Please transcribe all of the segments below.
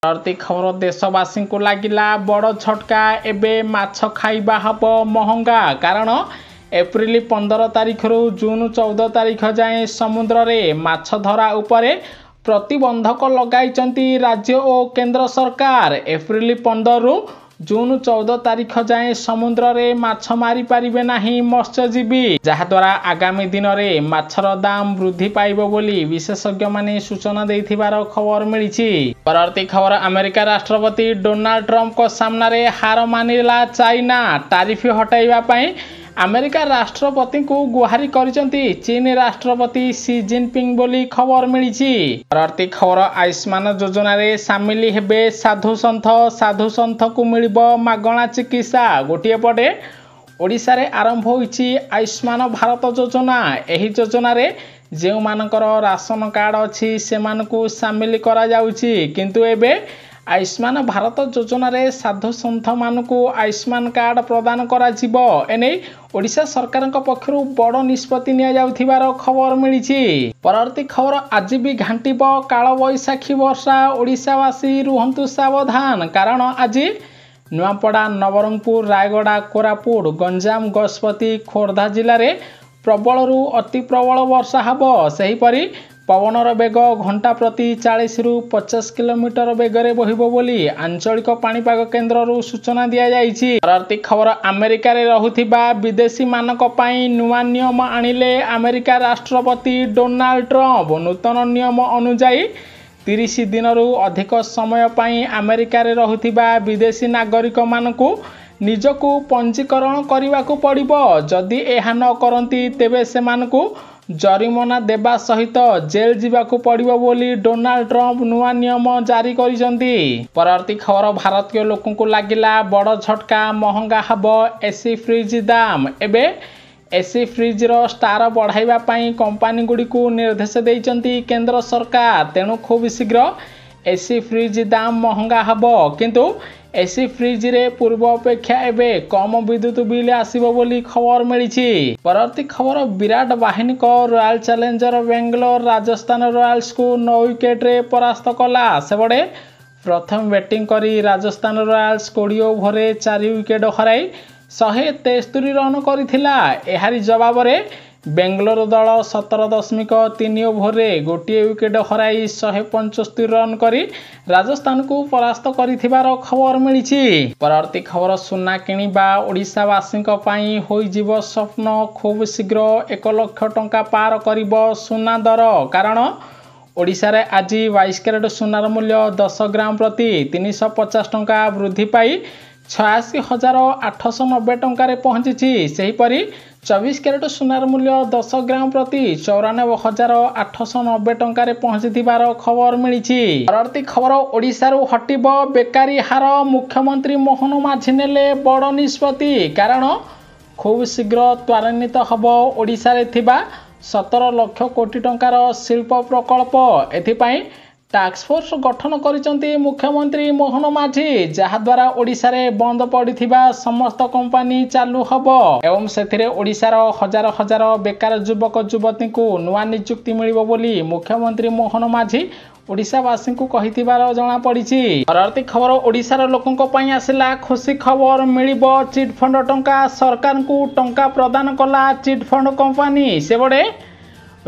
परवर्ती खबर देशवासी को लगिला बड़ झटका एबे माछ खाइबा हब महंगा कारण एप्रिल 15 तारिख रु जून 14 तारिख जाए समुद्र रे माछ धरा उपरे प्रतिबंधक लगाइचंती राज्य और केंद्र सरकार। एप्रिल 15 रु जून 14 तारिख जाए समुद्र रे माछ मारी पारिबे नाही मत्स्यजीवी, जहाद्वारा आगामी दिन में माछर दाम वृद्धि पाइबो बोली विशेषज्ञ माने सूचना देथिबार खबर मिलिछि। परवर्ती खबर अमेरिका राष्ट्रपति डोनाल्ड ट्रंप को सामना रे हार मानिला चाइना। तारिफ हटाइबा पई अमेरिका राष्ट्रपति को गुहारी करिसंती चीन राष्ट्रपति सी जिनपिंग बोली खबर मिलिछि। परवर्ती खबर आयुष्मान योजना रे सामिल हेबे साधु संथ को मिलिबो मागणा चिकित्सा। गोटिए पटे ओडिशा रे आरंभ होइछि आयुष्मान भारत योजना। एही योजना रे जेउ मानकर राशन कार्ड अछि सेमानकु सामिल करा जाउछि, किंतु एबे आयुष्मान भारत योजना रे साधु संथ मानकु आयुष्मान कार्ड प्रदान करा जिवो। एने ओडिशा सरकार पक्षरु बड़ निष्पत्ति निया जाउथिबार खबर मिलिछि। परवर्ती खबर आज भी घांटिबो काल बैशाखी वर्षा, ओडिशावासी रुहंतु सावधान कारण आज नुआपड़ा नवरंगपुर रायगड़ा कोरापुट गंजाम गजपति खोर्धा जिले में प्रबल रु अति प्रबल वर्षा हबो। सेहीपरि पवनर बेग घंटा प्रति 40 रु 50 किलोमीटर बेगरे बहिबो बोली आंचलिक पाणीपाग केन्द्र रु सूचना दिया जाइछि। परवर्ती खबर अमेरिका रे रहुथिबा विदेशी मानक पई नुआ नियम आनिले अमेरिका राष्ट्रपति डोनाल्ड ट्रंप। नूतन नियम अनुसार 30 दिन रु अधिक समय पई अमेरिका रे रहुथिबा विदेशी नागरिक मानकु निजकु पंजीकरण करने पड़िबो। जदि एहा न करंती तेबे सेमानकु जरिमाना देबा सहित जेल जीवाकु पड़िबो बोली डोनाल्ड ट्रंप नुआ नियम जारी करिसंती। परवर्ती खबर भारतीय लोकन को लागिला बड़ झटका महंगा हबो एसी फ्रिज दाम। एबे एसी फ्रिज रो स्टार बढ़ाइबा पई कंपनी गुडी को निर्देश देइचंती केंद्र सरकार। तेणु खूब शीघ्र एसी फ्रिज दाम महंगा हबो, किंतु एसी फ्रिज रे पूर्व अपेक्षा एबे कम विद्युत बिल आसीबो बोली खबर मिलिछि। परवर्ती खबर विराट बाहिनी को royal challenger Bangalore Rajasthan Royals को 9 विकेट रे परास्त कला। सेबडे प्रथम बैटिंग करी राजस्थान रॉयल्स 20 ओवर 4 विकेट हराई 173 रन करिथिला। एहारी जवाब रे बेंगलोर दल 17.3 ओवर गोटे विकेट हराई 175 रन करी राजस्थान को परास्त करिथिबार खबर मिलिछि। परवर्ती खबर सुना किनिबा ओडिशावासी पई होई जीव स्वप्न। खूब शीघ्र 1 लाख टंका पार करिबो सुना दर कारण ओडिशा रे आज 22 कैरेट सुनार मूल्य 10 ग्राम प्रति 350 टंका वृद्धि पाई 86,890 टंका पहुंची। सेहीपरि 24 कैरेट सुनार मूल्य 10 ग्राम प्रति 94,890 टंका पहुंचीथिबार खबर मिलिछि। परवर्ती खबर ओडिशा रु हटिबो बेकारी हार। मुख्यमंत्री मोहन माझी नेले बड़ निष्पत्ति कारण खूब शीघ्र त्वरान्वित हबो ओडिशा रे थिबा 17 लाख कोटी टंकार शिल्प प्रकल्प। एथिपाई टास्क फोर्स गठन करिसंती मुख्यमंत्री मोहन माझी, जहाद्वारा ओडिशा रे बंद पड़िथिबा समस्त कंपनी चालू हबो एवं सेथिरे ओडिशा रो हजार हजार बेकार युवक युवती को नुआ नियुक्ति मिलिबो बोली मुख्यमंत्री मोहन माझी ओडिशावासी को कहिथिबार जणा पड़िछि। परवर्ती खबर ओडिशा रो लोकन पई आसिला खुशी खबर मिलिबो चिट फंड टंका। सरकार को टंका प्रदान कला चिट फंड कंपनी। सेबडे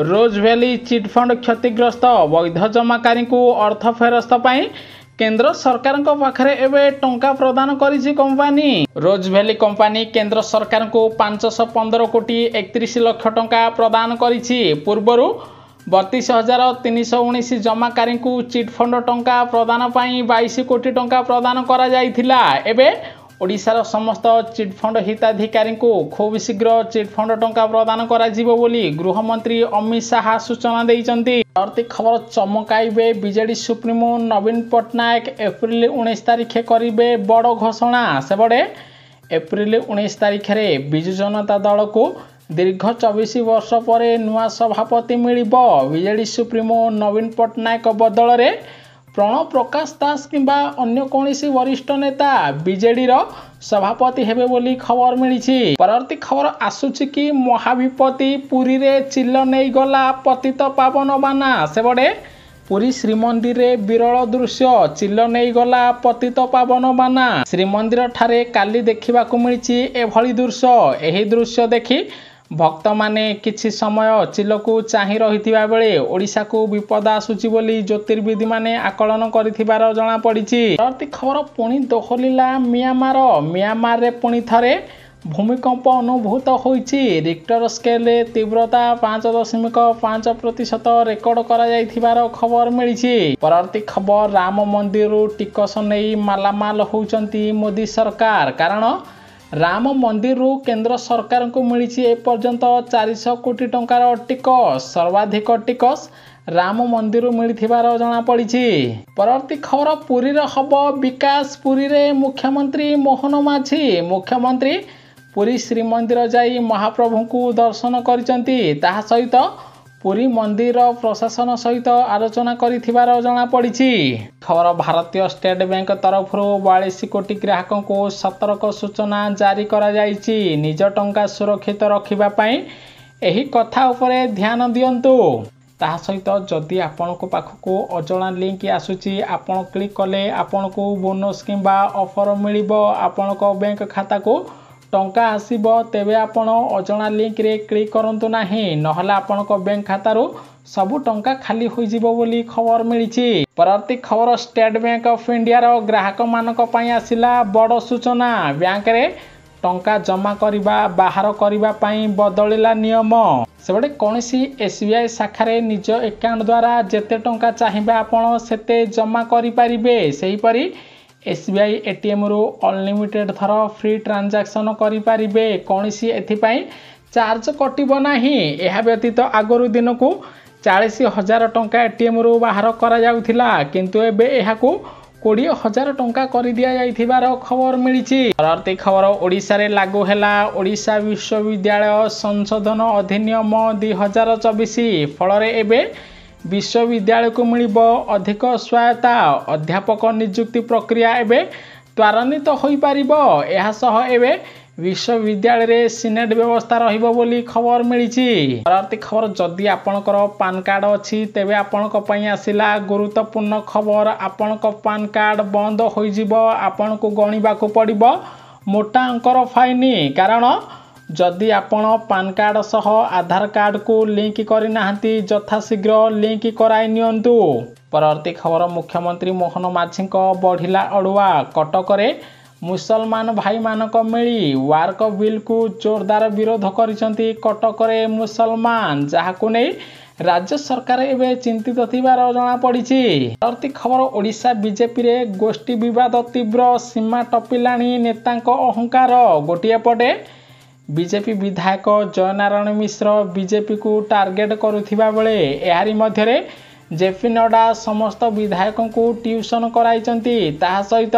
रोज वैली चिट फंड क्षतिग्रस्त वैध जमाकारी को अर्थ फेरस्त पाई केंद्र सरकार पाखरे एवं टंका प्रदान करिछि कंपनी। रोज वैली कंपनी केंद्र सरकार को 515 कोटी 31 लाख टंका प्रदान करिछि। पूर्वरु 32,319 जमाकारी को चिट फंड टंका प्रदान पाई 22 कोटी टंका प्रदान करा जाइथिला। एबे ओडिशार समस्त चिट फंड हिताधिकारी को खूब शीघ्र चिट फंड टंका प्रदान करा जिवो बोली गृहमंत्री अमित शाह सूचना देइचंती। परवर्ती खबर चमकाइबे बीजेडी सुप्रीमो नवीन पट्टनायक एप्रिल 19 तारिखे करिबे बड़ घोषणा। सेबडे एप्रिल 19 तारिख रे बिजु जनता दल को दीर्घ 24 वर्ष पर नुआ सभापति मिलिबो। बीजेडी सुप्रीमो नवीन पट्टनायक बदल रे प्रणव प्रकाश दास किंबा अन्य कौनसी वरिष्ठ नेता बीजेडी रो सभापति हेबे बोली खबर मिलिछि। परवर्ती खबर आसुछि कि महाविपत्ति पुरी रे चिल्ल नहीं गला पतित पावन बाना। सेबडे पुरी श्रीमंदिर रे विरल दृश्य चिल नहीं गला पतित पावन बाना। श्रीमंदिर ठारे काली देखा मिली एभली दृश्य। यही दृश्य देखि भक्त माने किछि समय चिल को चाहि रहिथिबा बेले ओडिशा को विपद आसुची बोली ज्योतिर्विद माने आकलन करिथिबार जणा पड़िछि। परवर्ती खबर पुणी दोहलिला म्यांमार रे पुणी थरे भूमिकंप अनुभूत होइछि। रिक्टर स्केल तीव्रता 5.5% रेकर्ड करा जाइथिबार खबर मिलिछि। परवर्ती खबर राम मंदिर टिकस नहीं मालामाल होउचंती मोदी सरकार। कारण राम मंदिर केंद्र सरकार को मिली एपर्यंत 400 कोटी टंकार टिकस। सर्वाधिक टिकस राम मंदिर मिलिथिबार जणा पड़िछि। परवर्ती खबर पुरी रे हब विकास। पुरी रे मुख्यमंत्री मोहन माझी मुख्यमंत्री पुरी श्रीमंदिर जाई महाप्रभु को दर्शन करिसंती। ताहा सहित पुरी मंदिर प्रशासन सहित आलोचना करिथिबार जणा पड़िछि। खबर भारतीय स्टेट बैंक तरफ 42 कोटी ग्राहकों को सतर्क सूचना जारी करा जाइछि। निज टंका सुरक्षित रखिबा पई एही कथा उपरे ध्यान दियंतु। ताहा सहित जदि आपनको पाखको अजणा लिंक आसुछि आपण क्लिक कले आपनको बोनस किंबा ऑफर मिलिबो। आपनको बैंक खाता को टंका आसीबो तेबे आपण अजणा लिंक रे क्लिक करंतु नाही नहला आपनको बैंक खातारो सबु टंका खाली होई जिवो बोली खबर मिलिछि। परवर्ती खबर स्टेट बैंक ऑफ इंडिया रो ग्राहक मानक पई आसिला बड़ सूचना। बैंक रे टंका जमा करिबा बाहर करिबा पई बदलिला नियम। सेबडे कोनसी एसबीआई शाखा रे निज अकाउंट द्वारा जेते टंका चाहिबा आपण सेते जमा करि परिबे। सेही परी एसबीआई एटीएम रु अनलिमिटेड थर फ्री ट्रांजैक्शन करि परिबे। कोनसी एथिपाई चार्ज कटिबो नाही। एहा व्यतीत आगरु दिन को 40,000 टंका एटीएम रु बाहर करा जाउथिला किंतु एबे एहाकू 20,000 टंका कर दिया जाइथिबार खबर मिलिछि। परवर्ती खबर ओडिशा रे लागू हैला ओडिशा विश्वविद्यालय संशोधन अधिनियम 2024। फल रे एबे विश्वविद्यालय को मिलिबो अधिक स्वायत्ता। अध्यापक नियुक्ति प्रक्रिया एबे त्वरान्वित होई पारिबो। एहा सह एबे विश्वविद्यालय रे सिनेट व्यवस्था रहिबो बोली खबर मिलिछि। परवर्ती खबर जदि आपणकर पान कार्ड अछि तेबे आपणक पई आसिला गुरुत्वपूर्ण खबर। आपणक पान कार्ड बंद होई जिवो। आपणको गणिबा को पड़िबो मोटा अंकर फाइनी। कारण जदि आपण पान कार्ड सह आधार कार्ड को लिंक करि नाहंती यथाशीघ्र लिंक कराई नियंतु। परवर्ती खबर मुख्यमंत्री मोहन माझी बढ़िला अड़ुआ। कटक रे मुसलमान भाई मानक मिली वार्क बिल को जोरदार विरोध करिसंती कटक रे मुसलमान। जाहाकु नै राज्य सरकार एवं चिंतित थिबार जणा पड़िछि। परवर्ती खबर ओडिशा बीजेपी रे गोष्ठी विवाद तीव्र। सीमा टपिलाणी नेतांक अहंकार। गोटिए पटे बीजेपी विधायक जयनारायण मिश्र बीजेपी को टार्गेट करुथिबा बेले एहारी मध्यरे जेपी नड्डा समस्त विधायकों को ट्यूशन कराइचंती। ताहा सहित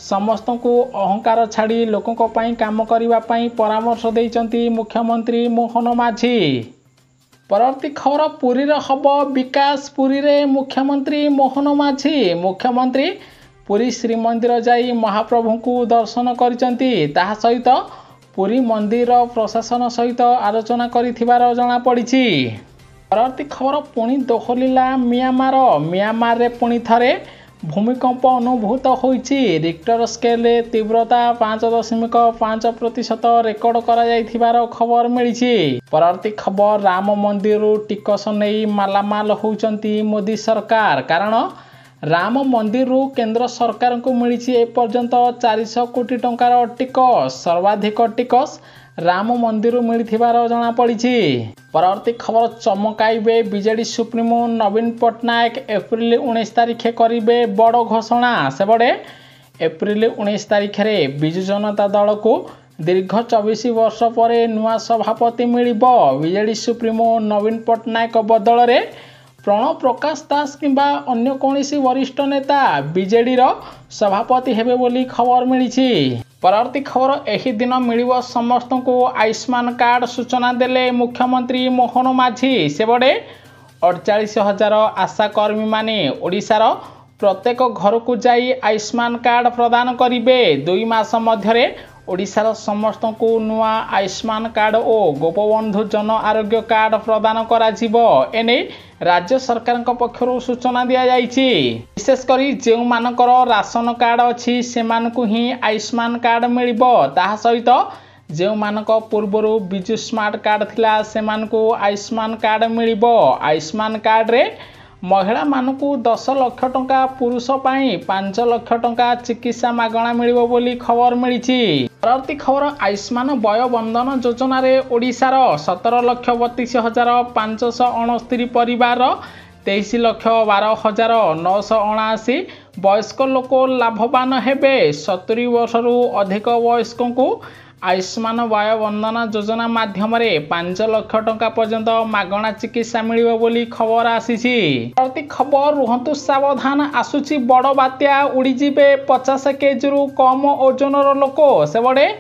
समस्त को अहंकार छाड़ी लोकों पई काम करिबा पई परामर्श देइचंती मुख्यमंत्री मोहन माझी। परवर्ती खबर पुरी रे हब विकास। पुरी रे मुख्यमंत्री मोहन माझी मुख्यमंत्री पुरी श्रीमंदिर जाई महाप्रभु को दर्शन करिचंती। ताहा सहित पुरी मंदिर प्रशासन सहित आलोचना करिथिबार जणा पड़िछि। परवर्ती खबर पुणी दोहलिला म्यांमार रे पुणी थरे भूमिकंप अनुभूत होइछि। रिक्टर स्केल तीव्रता 5.5% रेकर्ड करा जाइथिबार खबर मिलिछि। परवर्ती खबर राम मंदिर टिकस नहीं मालामाल होउचंती मोदी सरकार। कारण राम मंदिर केंद्र सरकार को मिली एपर्यंत 400 कोटी टंकार टिकस। सर्वाधिक टिकस राम मंदिर मिलिथिबार जणा पड़िछि। परवर्ती खबर चमकाइबे बीजेडी सुप्रीमो नवीन पट्टनायक एप्रिल 19 तारिख करिबे बड़ घोषणा। सेबडे एप्रिल 19 तारिख रे बिजु जनता दल को दीर्घ 24 वर्ष पर नुआ सभापति मिलिबो। बीजेडी सुप्रीमो नवीन पट्टनायक बदल रे प्रणव प्रकाश दास किंबा अन्य कौनसी वरिष्ठ नेता बीजेडी रो सभापति हेबे बोली खबर मिलिछि। परवर्ती खबर एही दिन मिलिबो समस्त को आयुष्मान कार्ड सूचना देले मुख्यमंत्री मोहन माझी। सेबडे 48,000 आशा कर्मी माने ओडिशार प्रत्येक घर को जाई आयुष्मान कार्ड प्रदान करिवे। 2 मास मध्यरे ओडिशार समस्त को नुआ आयुष्मान कार्ड और गोपबंधु जन आरोग्य कार्ड प्रदान करा एने राज्य सरकार पक्षर सूचना दि जाइए। विशेषकर जो मानकर राशन कार्ड अच्छी से ही आयुष्मान कार्ड मिल सहित जो मानक पूर्वर विजु स्मार्ट कार्ड थिला से आयुष्मान कार्ड मिल। आयुष्मान कार्ड रे महिला मानकू 10 लाख टंका पुरुष पाई 5 लाख टंका चिकित्सा मागणा मिलिबो बोली खबर मिली। परवर्ती खबर आयुष्मान वय बंधन योजना रे ओडिशार 17,32,569 परिवार 23,12,979 वयस्क लोक लाभवान हेबे। 70 वर्षरु अधिक वयस्क को आयुष्मान वय बंधन योजना माध्यम 5 लाख टंका पर्यंत मागणा चिकित्सा मिलिबो बोली खबर आसीछि। प्रति खबर रुहंतु सावधान आसुची बड़ बात्या उड़ीजिबे 50 केजी रु कम ओजनर लोक सेबडे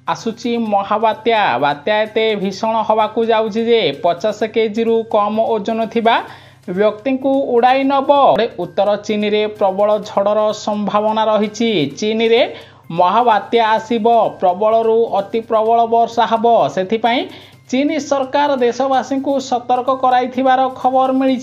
आसुची महाबात्या। बात्या एते भीषण हवाकू जाउछि जे 50 केजी रु कम ओजन थिबा व्यक्ति को उड़ाई नब। उत्तर चीन रे प्रबल झड़र संभावना रही। चीन रे महाबात्या आसीब, प्रबल रु अति प्रबल वर्षा हब। सेथिपाई चीन सरकार देशवासी को सतर्क कराइथिबार खबर मिली।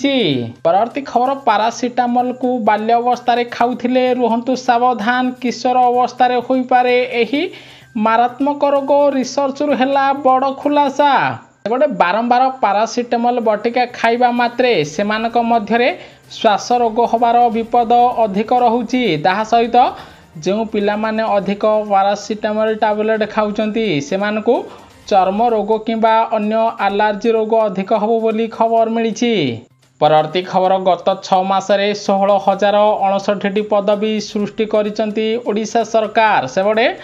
परवर्ती खबर पारासिटामल को बाल्यावस्था खाउथिले रुहंतु सावधान। किशोर अवस्था होई पारे एही मारात्मक रोग रिसर्च रु हेला बड़ खुलासा। सेबडे बारंबार पारासिटामल बटिका खाइबा मात्रे सेमानक मध्यरे श्वास रोग होबार विपद अधिक रहुची। ताहा सहित जो पिला माने अधिक पारासिटामल टैबलेट खाउचंती सेमानकु चर्म रोग किंबा अन्य एलर्जी रोग अधिक हबो बोली खबर मिली। परवर्ती खबर गत 6 मासरे 16,059 पदवी सृष्टि करिसंती ओडिशा सरकार। सेबडे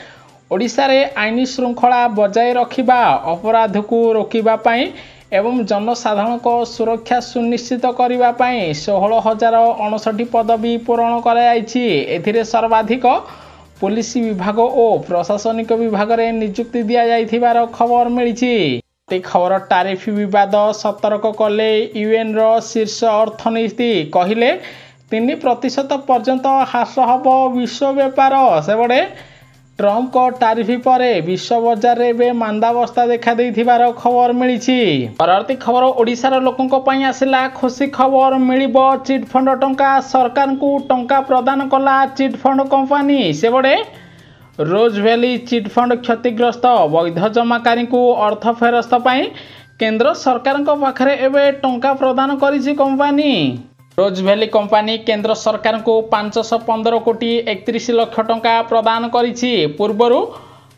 ओडिशा रे आईन श्रृंखला बजाय रखिबा, अपराध को रोकिबा पाई एवं जनसाधारण को सुरक्षा सुनिश्चित करने 16,059 पदवी पूरण कर सर्वाधिक पुलिस विभाग और प्रशासनिक विभाग रे नियुक्ति दि जाइथिबार खबर मिली। खबर टारिफ विवाद सतर्क कले यूएन रो शीर्ष अर्थनीति कहले 3% पर्यंत ह्रास हब विश्व व्यापार। सेबडे ट्रम्प को टारिफ पर विश्व बजार में मांदावस्था देखा देथिबार खबर मिली। परवर्ती खबर ओडिशार लोकंक पई आसिला खुशी खबर। मिलिबो चिटफंड टंका, सरकार को टंका प्रदान कला चिटफंड कंपनी। सेबडे रोज वैली चिटफंड क्षतिग्रस्त वैध जमाकारी को अर्थ फेरस्त पाई केंद्र सरकार पाखरे एबे टंका प्रदान करिछि कंपनी। रोज वैली कंपनी केंद्र सरकार को 515 कोटी 31 लाख टंका प्रदान करिछि। पूर्वर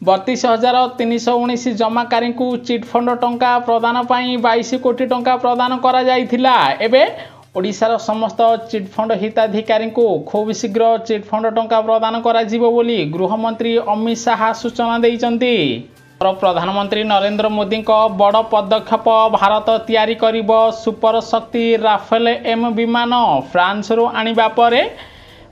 32,319 जमाकारी को चिटफंड टंका प्रदान पाई 22 कोटी टंका प्रदान करा जाइथिला। एबे ओडिशार समस्त चिटफंड हिताधिकारी को खूब शीघ्र चिटफंड टंका प्रदान करा जिवो बोली गृहमंत्री अमित शाह सूचना दैचंती। प्रधानमंत्री नरेंद्र मोदी बड़ पदक्षेप। भारत तैयारी करिबो सुपर शक्ति राफेल एम विमान। फ्रांस रु आनिबा परे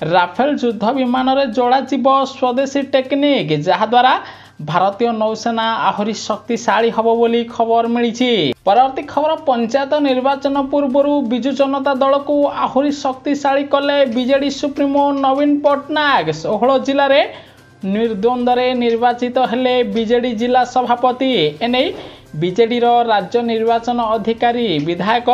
राफेल युद्ध विमान रे जोड़ा जीवो स्वदेशी टेक्निक, जहाद्वारा भारतीय नौसेना आहुरी शक्तिशाली हबो बोली खबर मिली। परवर्ती खबर पंचायत निर्वाचन पूर्व विजु जनता दल को आहुरी शक्तिशाली कले बीजेडी सुप्रीमो नवीन पट्टनायक। 16 जिले में निर्द्वंद्व निर्वाचित हेले बीजेडी जिला सभापति। एने बीजेडी राज्य निर्वाचन अधिकारी विधायक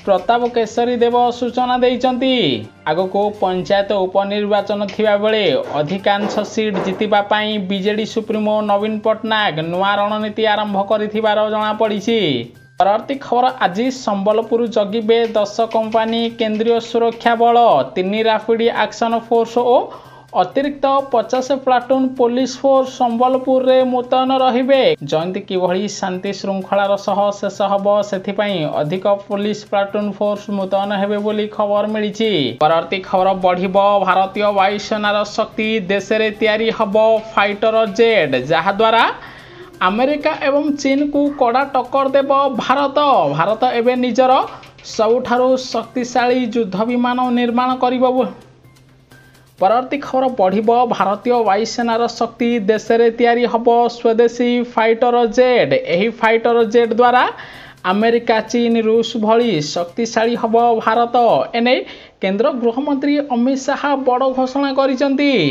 प्रताप केशरी देव सूचना देइचंती। आगो को पंचायत उपनिर्वाचन थिबा बेले अधिकांश सीट जितिबा पाई बीजेडी सुप्रीमो नवीन पट्टनायक नुआ रणनीति आरंभ करिथिबार जणा पड़िछि। परवर्ती खबर आज संबलपुर जगिबे 10 कंपनी केंद्रीय सुरक्षा बल, 3 रैपिड एक्शन फोर्स और अतिरिक्त 50 प्लाटून पुलिस फोर्स संबलपुर रे मुतयन रहिबे। जयंती किभली शांति श्रृंखलार सह शेष हब सेथिपाई अधिक पुलिस प्लाटून फोर्स मुतयन हेबे बोली खबर मिली। परवर्ती खबर बढ़िबो भारतीय वायुसेनार शक्ति। देश रे तैयारी हब फाइटर जेट, जहाद्वारा अमेरिका एवं चीन को कड़ा टक्कर देव भारत। भारत एवं निजर सबुठारु शक्तिशाली युद्ध विमान निर्माण करिबो। परवर्ती खबर बढ़िबो भारतीय वायुसेनार शक्ति। देश रे तैयारी हब स्वदेशी फाइटर जेट। एही फाइटर जेट द्वारा अमेरिका, चीन, रूस भली शक्तिशाली हब भारत। एने केंद्र गृहमंत्री अमित शाह बड़ घोषणा करिसंती।